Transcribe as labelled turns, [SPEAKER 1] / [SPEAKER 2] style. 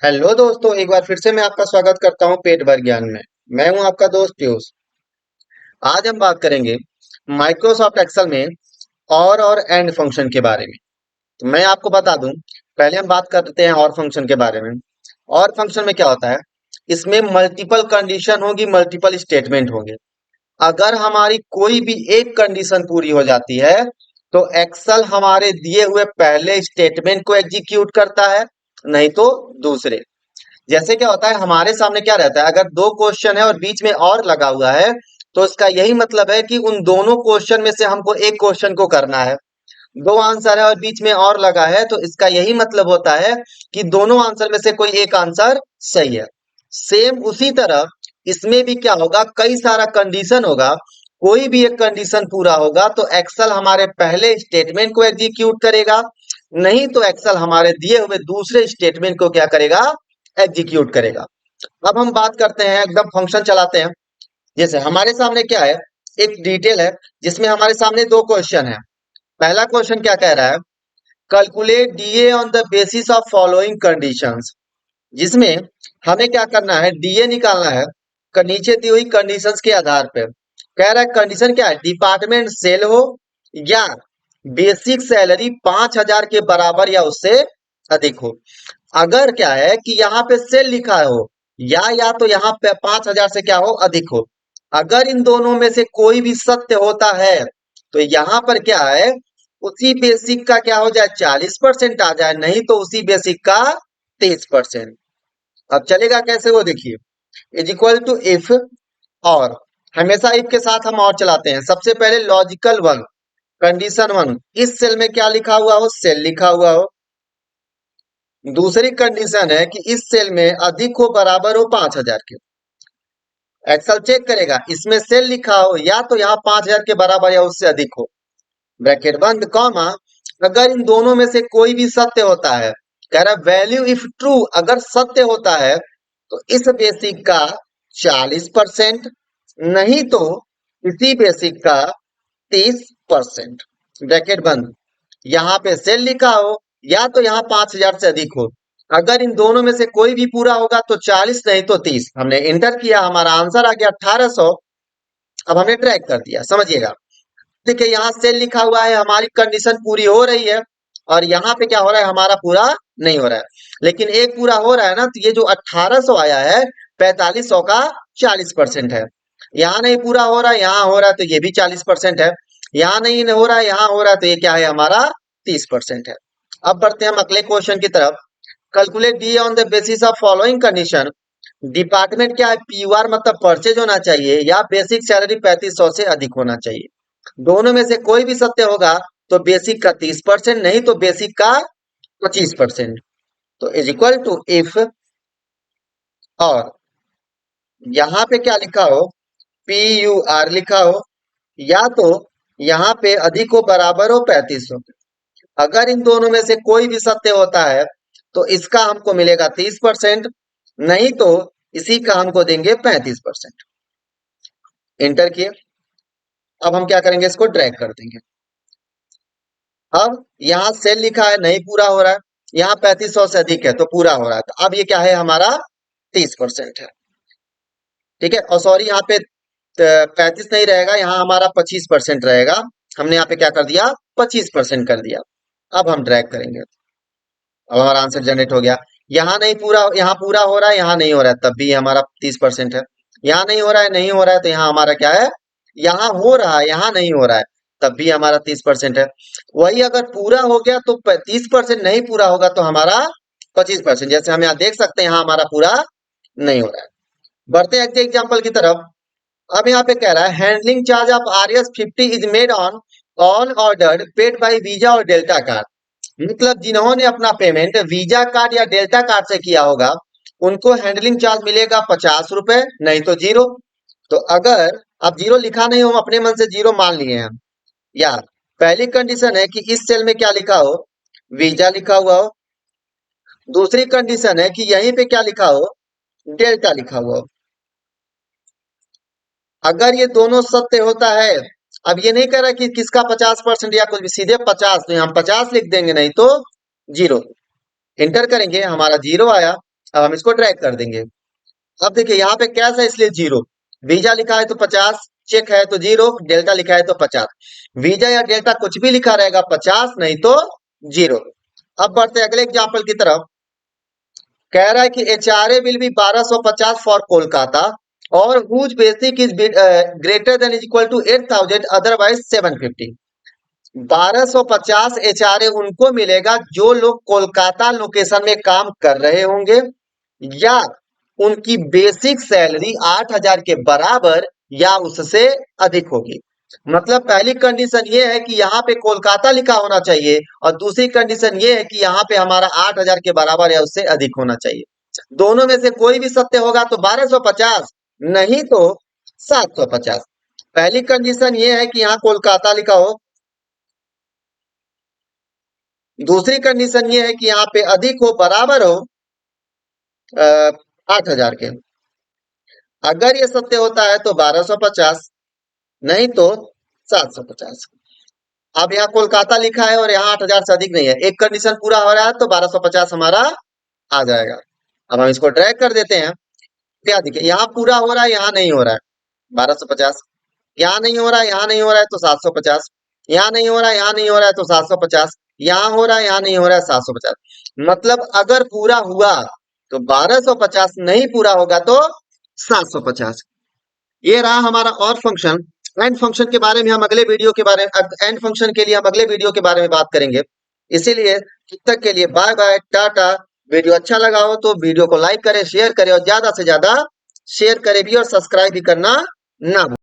[SPEAKER 1] Hello दोस्तों, एक बार फिर से मैं आपका स्वागत करता हूं पेट भर ज्ञान में। मैं हूं आपका दोस्त पीयूष। आज हम बात करेंगे माइक्रोसॉफ्ट एक्सेल में और एंड फंक्शन के बारे में। तो मैं आपको बता दूं, पहले हम बात करते हैं और फंक्शन के बारे में। और फंक्शन में क्या होता है, इसमें मल्टीपल कंडीशन होगी, मल्टीपल स्टेटमेंट होंगे। अगर हमारी कोई भी एक कंडीशन पूरी हो जाती है तो एक्सेल हमारे दिए हुए पहले स्टेटमेंट को एग्जीक्यूट करता है, नहीं तो दूसरे। जैसे क्या होता है, हमारे सामने क्या रहता है, अगर दो क्वेश्चन है और बीच में और लगा हुआ है तो इसका यही मतलब है कि उन दोनों क्वेश्चन में से हमको एक क्वेश्चन को करना है। दो आंसर है और बीच में और लगा है तो इसका यही मतलब होता है कि दोनों आंसर में से कोई एक आंसर सही है। सेम उसी तरह इसमें भी क्या होगा, कई सारा कंडीशन होगा। कोई भी एक कंडीशन पूरा होगा तो एक्सेल हमारे पहले स्टेटमेंट को एग्जीक्यूट करेगा, नहीं तो एक्सेल हमारे दिए हुए दूसरे स्टेटमेंट को क्या करेगा, एग्जीक्यूट करेगा। अब हम बात करते हैं, एकदम फंक्शन चलाते हैं। जैसे हमारे सामने क्या है, एक डिटेल है जिसमें हमारे सामने दो क्वेश्चन है। पहला क्वेश्चन क्या कह रहा है, calculate DA on the basis of following conditions. जिसमें हमें क्या करना है, डीए निकालना है नीचे दी हुई कंडीशंस के आधार पे। कह रहा है कंडीशन क्या है, डिपार्टमेंट सेल हो या बेसिक सैलरी 5,000 के बराबर या उससे अधिक हो। अगर क्या है कि यहाँ पे सेल लिखा हो या तो यहाँ पे 5,000 से क्या हो, अधिक हो। अगर इन दोनों में से कोई भी सत्य होता है तो यहाँ पर क्या है, उसी बेसिक का क्या हो जाए, 40% आ जाए, नहीं तो उसी बेसिक का 30%। अब चलेगा कैसे वो देखिए, इज इक्वल टू इफ। और हमेशा इफ के साथ हम और चलाते हैं। सबसे पहले लॉजिकल वन, कंडीशन वन, इस सेल में क्या लिखा हुआ हो, सेल लिखा हुआ हो। दूसरी कंडीशन है कि इस सेल में अधिक हो, बराबर हो 5,000 के। एक्सेल चेक करेगा इसमें सेल लिखा हो या तो यहाँ 5,000 के बराबर या उससे अधिक हो, ब्रैकेट बंद, कॉमा। अगर इन दोनों में से कोई भी सत्य होता है, कह रहा वैल्यू इफ ट्रू, अगर सत्य होता है तो इस बेसिक का 40%, नहीं तो इसी बेसिक का 30%, ब्रैकेट बंद। यहाँ पे सेल लिखा हो या तो यहाँ 5,000 से अधिक हो। अगर इन दोनों में से कोई भी पूरा होगा तो 40, नहीं तो 30। हमने इंटर किया, हमारा आंसर आ गया 1800। अब हमने ट्रैक कर दिया, समझिएगा। देखिए यहाँ सेल लिखा हुआ है, हमारी कंडीशन पूरी हो रही है। और यहाँ पे क्या हो रहा है, हमारा पूरा नहीं हो रहा है। लेकिन एक पूरा हो रहा है ना, तो ये जो 1800 आया है, 4500 का 40% है। यहाँ नहीं पूरा हो रहा है, यहाँ हो रहा है, तो ये भी 40% है। यहाँ नहीं हो रहा है, यहाँ हो रहा है, तो ये क्या है, हमारा 30% है। अब बढ़ते हैं हम अगले क्वेश्चन की तरफ। Calculate D on the basis of following condition. Department क्या है, पीयूआर मतलब परचेज होना चाहिए या बेसिक सैलरी 3500 से अधिक होना चाहिए। दोनों में से कोई भी सत्य होगा तो बेसिक का 30%, नहीं तो बेसिक का 25%। तो इज इक्वल टू इफ। और यहाँ पे क्या लिखा हो, पी यू आर लिखा हो, या तो यहाँ पे अधिक हो, बराबर हो 3500। अगर इन दोनों में से कोई भी सत्य होता है तो इसका हमको मिलेगा 30%, नहीं तो इसी का हमको देंगे 35%। इंटर किए। अब हम क्या करेंगे, इसको ड्रैग कर देंगे। अब यहाँ सेल लिखा है, नहीं पूरा हो रहा है। यहाँ 3500 से अधिक है तो पूरा हो रहा है, तो अब ये क्या है, हमारा 30% है। ठीक है, और सॉरी, यहाँ पे 35 नहीं रहेगा, यहाँ हमारा 25% रहेगा। हमने यहाँ पे क्या कर दिया, 25% कर दिया। अब हम ड्रैग करेंगे, अब हमारा आंसर जनरेट हो गया। यहाँ नहीं पूरा, यहाँ पूरा हो रहा है, यहाँ नहीं हो रहा है, तब भी हमारा 30% है। यहाँ नहीं हो रहा है, नहीं हो रहा है, तो यहाँ हमारा क्या है, यहाँ हो रहा है, यहाँ नहीं हो रहा है, तब भी हमारा 30% है। वही अगर पूरा हो गया तो 30%, नहीं पूरा होगा तो हमारा 25%। जैसे हम यहाँ देख सकते हैं, यहाँ हमारा पूरा नहीं हो रहा है। बढ़ते हैं अगले एग्जाम्पल की तरफ। अब यहाँ पे कह रहा है handling charge of RS50 is made on all order paid by visa और डेल्टा कार्ड। मतलब जिन्होंने अपना पेमेंट वीजा कार्ड या डेल्टा कार्ड से किया होगा उनको हैंडलिंग चार्ज मिलेगा 50 रुपए, नहीं तो जीरो। तो अगर अब जीरो लिखा नहीं हो, हम अपने मन से जीरो मान लिए हैं यार। पहली कंडीशन है कि इस सेल में क्या लिखा हो, वीजा लिखा हुआ हो। दूसरी कंडीशन है कि यहीं पे क्या लिखा हो, डेल्टा लिखा हुआ हो। अगर ये दोनों सत्य होता है, अब ये नहीं कह रहा कि किसका 50% या कुछ भी, सीधे 50, तो हम 50 लिख देंगे, नहीं तो जीरो। इंटर करेंगे, हमारा जीरो आया। अब हम इसको ड्रैग कर देंगे। अब देखिए यहाँ पे कैश है इसलिए 0, वीजा लिखा है तो 50, चेक है तो 0, डेल्टा लिखा है तो 50। वीजा या डेल्टा कुछ भी लिखा रहेगा 50, नहीं तो 0। अब बढ़ते हैं अगले एग्जाम्पल की तरफ। कह रहा है कि HRA will be 1250 for Kolkata और whose basic is greater than is equal to 8000, otherwise 750। 1250 HRA उनको मिलेगा जो लोग कोलकाता लोकेशन में काम कर रहे होंगे या उनकी बेसिक सैलरी 8000 के बराबर या उससे अधिक होगी। मतलब पहली कंडीशन ये है कि यहाँ पे कोलकाता लिखा होना चाहिए और दूसरी कंडीशन ये है कि यहाँ पे हमारा 8000 के बराबर या उससे अधिक होना चाहिए। दोनों में से कोई भी सत्य होगा तो 1250, नहीं तो 750। पहली कंडीशन ये है कि यहाँ कोलकाता लिखा हो, दूसरी कंडीशन ये है कि यहाँ पे अधिक हो, बराबर हो 8000 के। अगर ये सत्य होता है तो 1250, नहीं तो 750। अब यहाँ कोलकाता लिखा है और यहाँ 8000 से अधिक नहीं है, एक कंडीशन पूरा हो रहा है तो 1250 हमारा आ जाएगा। अब हम इसको ड्रैग कर देते हैं। क्या देखिए यहाँ पूरा हो रहा है, यहाँ नहीं हो रहा है 1250, यहाँ नहीं हो रहा है, यहाँ नहीं हो रहा है तो 750, यहाँ नहीं हो रहा है, यहाँ नहीं हो रहा है तो 750, यहाँ हो रहा है, यहाँ नहीं हो रहा है 750। मतलब अगर पूरा हुआ तो 1250, नहीं पूरा होगा तो 750। ये रहा हमारा और फंक्शन। एंड फंक्शन के बारे में हम अगले वीडियो के बारे में, एंड फंक्शन के लिए हम अगले वीडियो के बारे में बात करेंगे। इसीलिए तब तक के लिए बाय बाय, टाटा। वीडियो अच्छा लगा हो तो वीडियो को लाइक करें, शेयर करें और ज्यादा से ज्यादा शेयर करें भी और सब्सक्राइब भी करना ना भूलें।